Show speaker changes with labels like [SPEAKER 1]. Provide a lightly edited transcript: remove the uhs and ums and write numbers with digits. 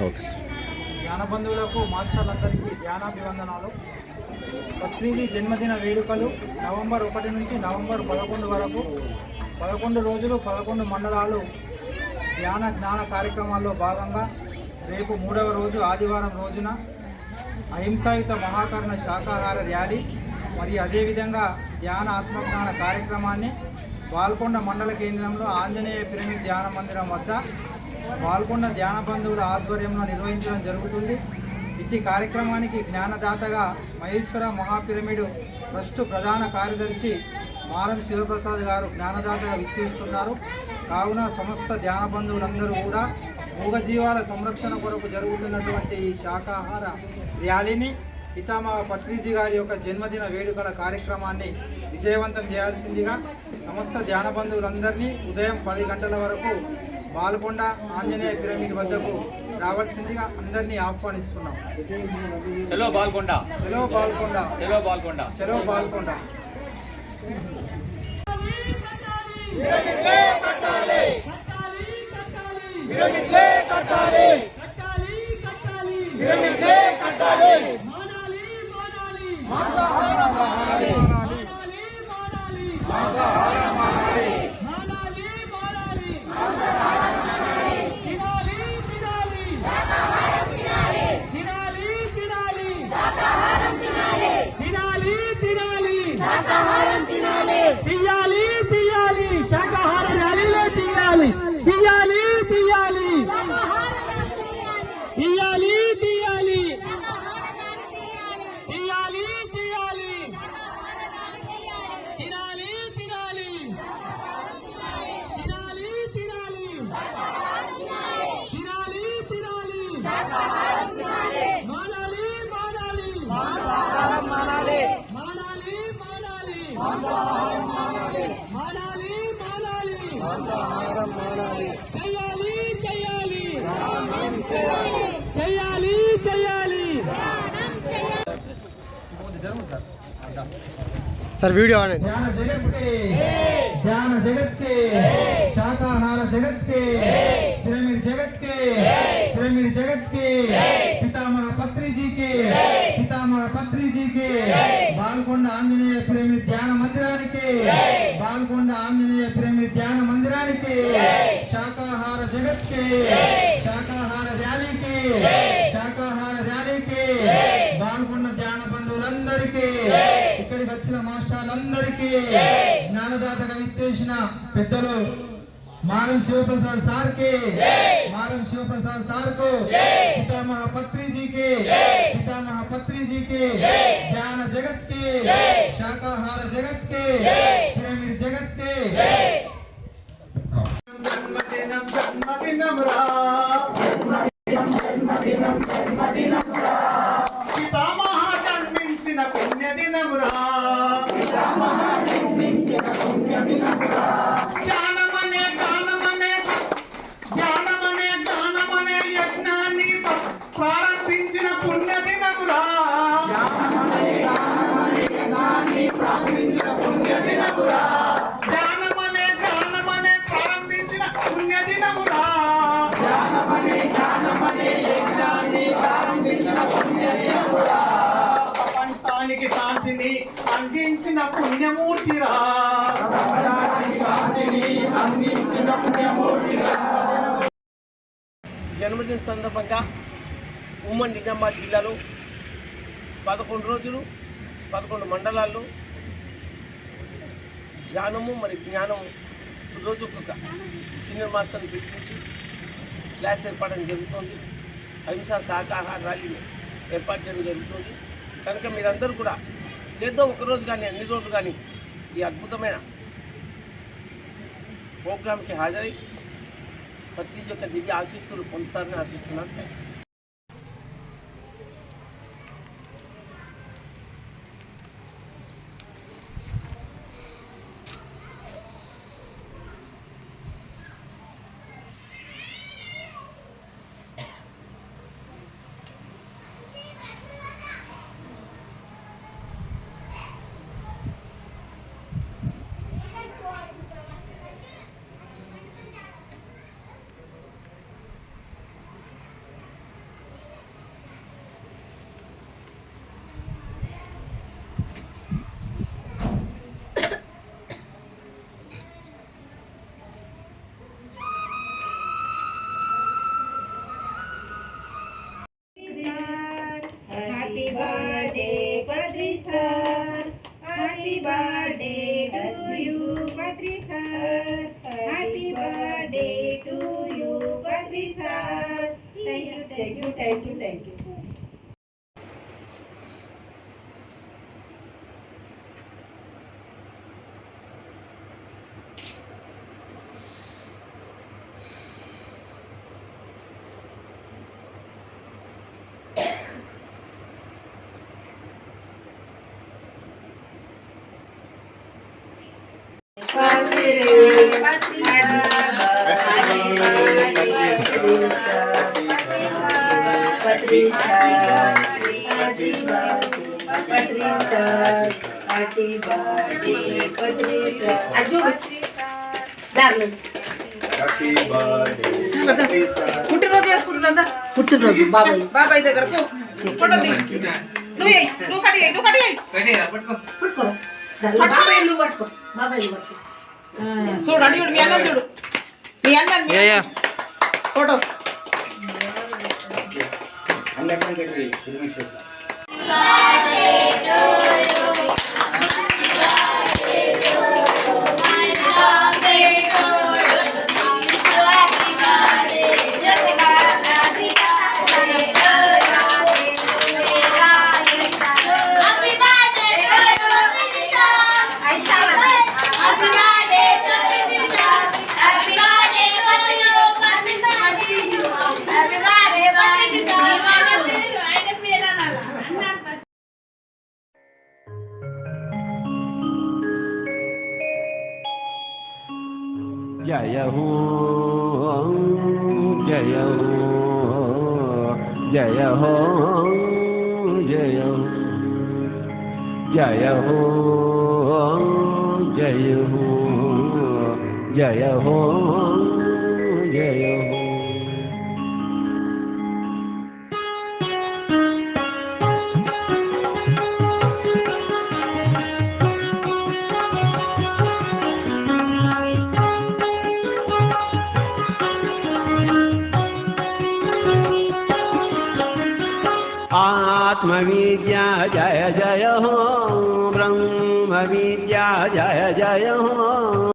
[SPEAKER 1] Okay sir.
[SPEAKER 2] ధ్యాన బంధువులకు మాస్టర్లందరికీ ధ్యానాభివందనాలు. పత్రిజీ జన్మదిన వేడుకలు నవంబర్ 1 నుంచి నవంబర్ 11 వరకు 11 రోజులు 11 మండలాలు ధ్యాన జ్ఞాన కార్యక్రమాల్లో భాగంగా రేపు 3వ రోజు ఆదివారం రోజున అహింసాయుత మహాకరణ శాకాహార ర్యాలీ మరియు అదేవిధంగా ధ్యాన ఆత్మజ్ఞాన కార్యక్రమాన్ని బాల్కొండ మండల కేంద్రంలో ఆంజనేయ పిరమిడ్ ధ్యాన మందిరం వద్ద బాల్కొండ ధ్యాన బంధువుల ఆధ్వర్యంలో నిర్వహించడం జరుగుతుంది. ఇట్టి కార్యక్రమానికి జ్ఞానదాతగా మహేశ్వర మహాపిరమిడ్ ట్రస్ట్ ప్రధాన కార్యదర్శి మారం శివప్రసాద్ గారు జ్ఞానదాతగా విచ్చేస్తున్నారు. కావున సమస్త ధ్యాన బంధువులందరూ కూడా మూగజీవాల సంరక్షణ కొరకు జరుగుతున్నటువంటి ఈ శాకాహార ర్యాలీని పితామహ పత్రిజీ గారి యొక్క జన్మదిన వేడుకల కార్యక్రమాన్ని విజయవంతం చేయాల్సిందిగా సమస్త ధ్యాన బంధువులందరినీ ఉదయం 10 గంటల వరకు బాల్కొండ ఆంజనేయ పిరమిడ్ వద్దకు రావాల్సిందిగా అందరినీ ఆహ్వానిస్తున్నాం.
[SPEAKER 3] చలో బాల్కొండ,
[SPEAKER 2] చలో బాల్కొండ,
[SPEAKER 3] చలో బాల్కొండ,
[SPEAKER 2] చలో బాల్కొండ.
[SPEAKER 1] सर वीडियो आने
[SPEAKER 2] ध्यान जगत के शाकाहार जगत के पिरामिड जगत के पितामह पत्रिजी के बालकोंड आंजनेय पिरामिड ध्यान मंदिरानिके बालकोंड आंजनेय पिरामिड ध्यान मंदिरानिके शाकाहार जगत के शाकाहार रैली के बालकोंड ध्यान बंधुవులందరికీ ఇక్కడికి వచ్చిన మాస్టర్లందరికీ జ్ఞానదాతగా విచ్చేసిన పెద్దలు మారం शिवप्रसाद सार को पितामह पत्रिजी के ध्यान जगत के शाकाहार जगत के पिरामिड जगत के
[SPEAKER 4] पितामह जन्मिंచిన పుణ్యదినమురా జ్ఞానమనే యజ్ఞాన్ని ప్రారంభించిన పుణ్యదినమురా జ్ఞానమనే ప్రారంభించిన పుణ్యదినమురా ప్రపంచానికి శాంతిని అందించిన పుణ్యమూర్తిరా
[SPEAKER 5] జన్మదిన సందర్భంగా ఉమ్మడి నిజామాబాద్ జిల్లాలో 11 రోజులు 11 మండలాల్లో ధ్యానము మరి జ్ఞానము రోజుకొక సీనియర్ మాస్టర్ని పిలిపించి క్లాస్ ఏర్పడడం జరుగుతుంది. అహింసా శాకాహార ర్యాలీని ఏర్పాటు చేయడం జరుగుతుంది. కనుక మీరందరూ కూడా ఏదో ఒకరోజు కానీ అన్ని రోజులు కానీ ఈ అద్భుతమైన ప్రోగ్రాంకి హాజరై ప్రతి ఒక్క దివ్య ఆశీస్సులు పొందుతారని ఆశిస్తున్నాను.
[SPEAKER 6] Thank you.
[SPEAKER 7] పుట్టినరోజు చేసుకుంటున్నా పుట్టినరోజు బాబాయ్ బాబాయ్ దగ్గర ఫోటో నువ్వు కడి పట్టుకో బాబాయ్ నువ్వు పట్టుకో బాబాయ్ పట్టుకో చూడు అని చూడు మీ అన్న చూడు మీ అన్న ఫోటో
[SPEAKER 8] जय हो जय हो जय हो जय हो जय हो जय हो जय हो जय हो आत्मविद्या जय जय हो ब्रह्म विद्या जय जय हो